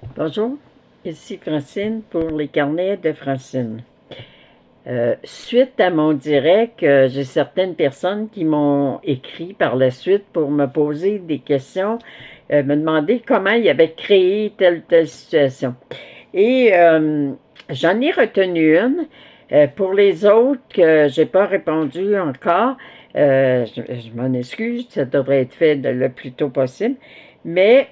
Bonjour, ici Francine pour les carnets de Francine. Suite à mon direct, j'ai certaines personnes qui m'ont écrit par la suite pour me poser des questions, me demander comment ils avaient créé telle ou telle situation. Et j'en ai retenu une. Pour les autres que j'ai pas répondu encore, je m'en excuse, ça devrait être fait le plus tôt possible. Mais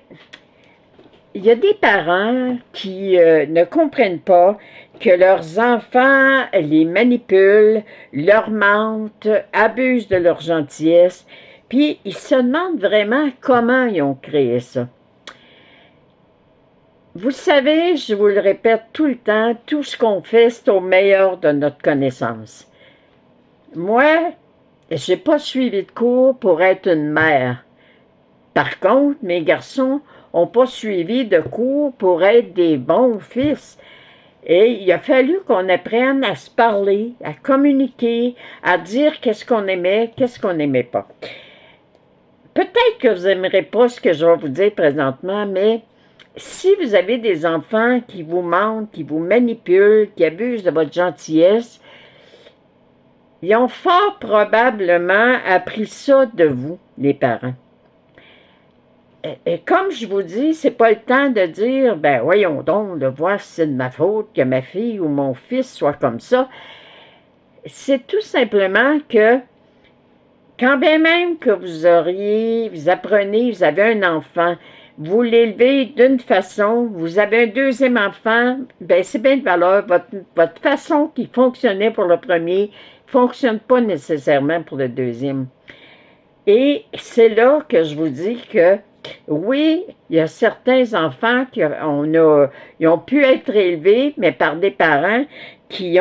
il y a des parents qui ne comprennent pas que leurs enfants les manipulent, leur mentent, abusent de leur gentillesse, puis ils se demandent vraiment comment ils ont créé ça. Vous savez, je vous le répète tout le temps, tout ce qu'on fait, c'est au meilleur de notre connaissance. Moi, j'ai pas suivi de cours pour être une mère. Par contre, mes garçons n'ont pas suivi de cours pour être des bons fils. Et il a fallu qu'on apprenne à se parler, à communiquer, à dire qu'est-ce qu'on aimait, qu'est-ce qu'on n'aimait pas. Peut-être que vous n'aimerez pas ce que je vais vous dire présentement, mais si vous avez des enfants qui vous mentent, qui vous manipulent, qui abusent de votre gentillesse, ils ont fort probablement appris ça de vous, les parents. Et comme je vous dis, c'est pas le temps de dire, ben voyons donc, de voir si c'est de ma faute que ma fille ou mon fils soit comme ça. C'est tout simplement que, quand bien même que vous apprenez, vous avez un enfant, vous l'élevez d'une façon, vous avez un deuxième enfant, ben c'est bien de valeur. Votre façon qui fonctionnait pour le premier ne fonctionne pas nécessairement pour le deuxième. Et c'est là que je vous dis que oui, il y a certains enfants ils ont pu être élevés, mais par des parents qui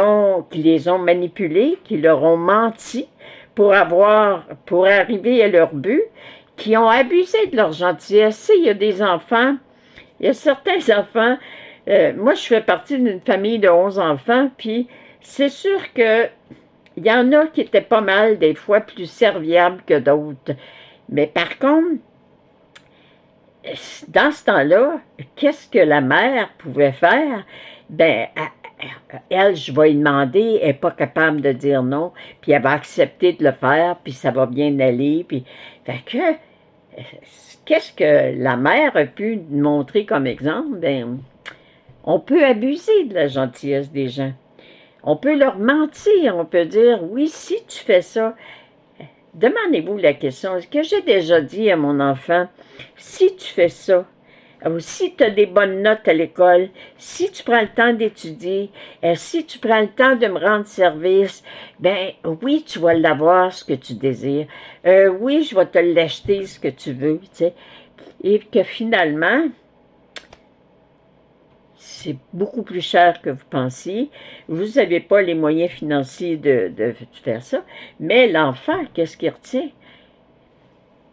les ont manipulés, qui leur ont menti pour arriver à leur but, qui ont abusé de leur gentillesse. Il y a des enfants, il y a certains enfants, moi je fais partie d'une famille de 11 enfants, puis c'est sûr que il y en a qui étaient pas mal, des fois, plus serviables que d'autres. Mais par contre, dans ce temps-là, qu'est-ce que la mère pouvait faire? Ben, elle, je vais lui demander, elle n'est pas capable de dire non, puis elle va accepter de le faire, puis ça va bien aller, puis... Fait que, qu'est-ce que la mère a pu montrer comme exemple? Ben, on peut abuser de la gentillesse des gens. On peut leur mentir, on peut dire, oui, si tu fais ça, demandez-vous la question, est-ce que j'ai déjà dit à mon enfant, si tu fais ça, ou si tu as des bonnes notes à l'école, si tu prends le temps d'étudier, si tu prends le temps de me rendre service, ben oui, tu vas l'avoir ce que tu désires. Oui, je vais te l'acheter ce que tu veux, tu sais. Et que finalement, c'est beaucoup plus cher que vous pensiez. Vous n'avez pas les moyens financiers de faire ça. Mais l'enfant, qu'est-ce qu'il retient?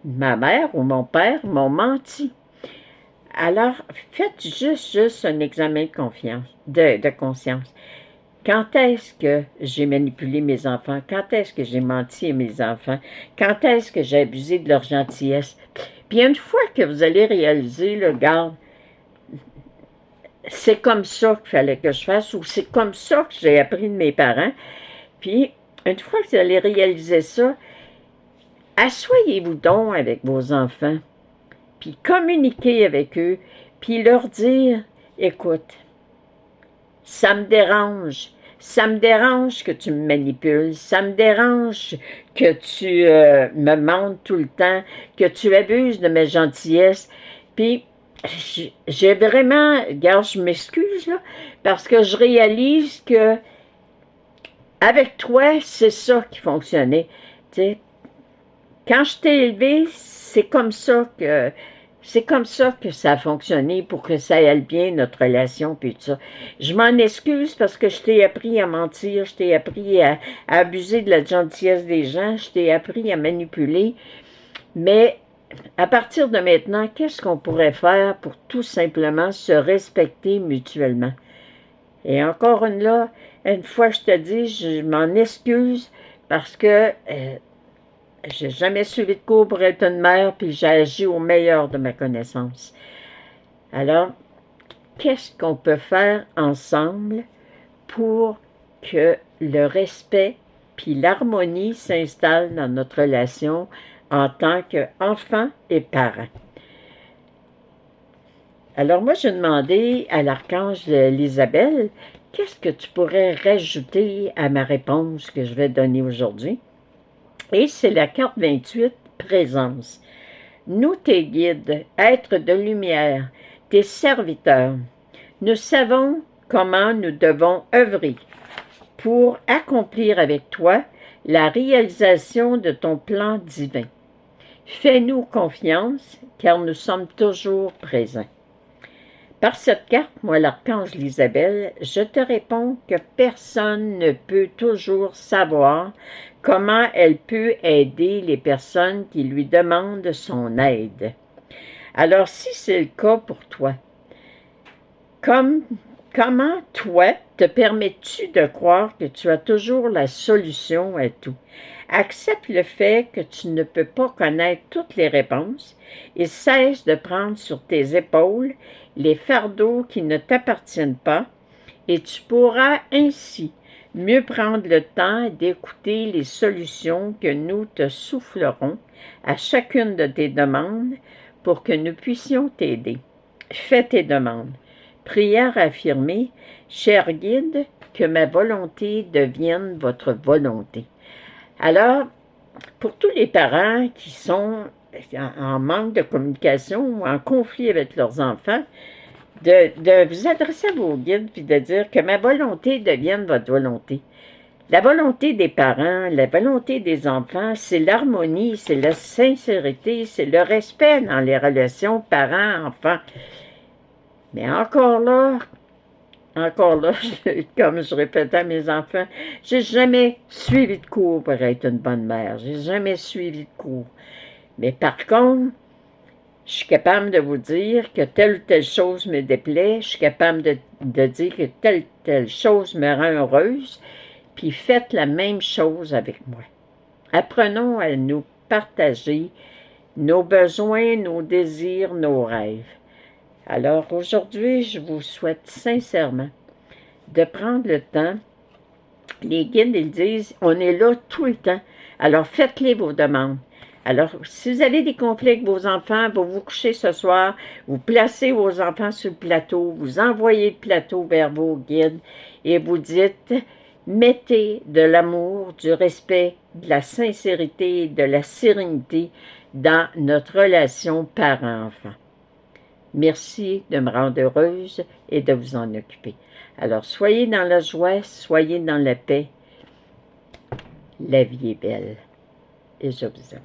Ma mère ou mon père m'ont menti. Alors, faites juste un examen de conscience. Quand est-ce que j'ai manipulé mes enfants? Quand est-ce que j'ai menti à mes enfants? Quand est-ce que j'ai abusé de leur gentillesse? Puis une fois que vous allez réaliser, le garde, c'est comme ça qu'il fallait que je fasse, ou c'est comme ça que j'ai appris de mes parents. Puis, une fois que vous allez réaliser ça, asseyez-vous donc avec vos enfants, puis communiquez avec eux, puis leur dire, écoute, ça me dérange que tu me manipules, ça me dérange que tu me mentes tout le temps, que tu abuses de ma gentillesse, puis j'ai vraiment, regarde, je m'excuse là, parce que je réalise que avec toi, c'est ça qui fonctionnait. Tu sais, quand je t'ai élevé, c'est comme ça que ça a fonctionné pour que ça aille bien, notre relation, puis tout ça. Je m'en excuse parce que je t'ai appris à mentir, je t'ai appris à abuser de la gentillesse des gens, je t'ai appris à manipuler, mais à partir de maintenant, qu'est-ce qu'on pourrait faire pour tout simplement se respecter mutuellement? Et encore une fois, je te dis, je m'en excuse parce que j'ai jamais suivi de cours pour être une mère, puis j'ai agi au meilleur de ma connaissance. Alors, qu'est-ce qu'on peut faire ensemble pour que le respect puis l'harmonie s'installe dans notre relation en tant qu'enfant et parent. Alors moi, j'ai demandé à l'archange Isabelle, qu'est-ce que tu pourrais rajouter à ma réponse que je vais donner aujourd'hui? Et c'est la carte 28, présence. Nous, tes guides, êtres de lumière, tes serviteurs, nous savons comment nous devons œuvrer pour accomplir avec toi la réalisation de ton plan divin. Fais-nous confiance, car nous sommes toujours présents. Par cette carte, moi, l'archange Isabelle, je te réponds que personne ne peut toujours savoir comment elle peut aider les personnes qui lui demandent son aide. Alors, si c'est le cas pour toi, comment toi te permets-tu de croire que tu as toujours la solution à tout? Accepte le fait que tu ne peux pas connaître toutes les réponses et cesse de prendre sur tes épaules les fardeaux qui ne t'appartiennent pas, et tu pourras ainsi mieux prendre le temps d'écouter les solutions que nous te soufflerons à chacune de tes demandes pour que nous puissions t'aider. Fais tes demandes. Prière affirmée, cher guide, que ma volonté devienne votre volonté. Alors, pour tous les parents qui sont en manque de communication ou en conflit avec leurs enfants, de vous adresser à vos guides puis de dire que ma volonté devienne votre volonté. La volonté des parents, la volonté des enfants, c'est l'harmonie, c'est la sincérité, c'est le respect dans les relations parents-enfants. Mais encore là, comme je répétais à mes enfants, j'ai jamais suivi de cours pour être une bonne mère. J'ai jamais suivi de cours. Mais par contre, je suis capable de vous dire que telle ou telle chose me déplaît. Je suis capable de dire que telle chose me rend heureuse. Puis faites la même chose avec moi. Apprenons à nous partager nos besoins, nos désirs, nos rêves. Alors aujourd'hui, je vous souhaite sincèrement de prendre le temps. Les guides, ils disent, on est là tout le temps. Alors faites-les vos demandes. Alors, si vous avez des conflits avec vos enfants, vous vous couchez ce soir, vous placez vos enfants sur le plateau, vous envoyez le plateau vers vos guides et vous dites, mettez de l'amour, du respect, de la sincérité, de la sérénité dans notre relation parent-enfant. Merci de me rendre heureuse et de vous en occuper. Alors, soyez dans la joie, soyez dans la paix. La vie est belle et je vous aime.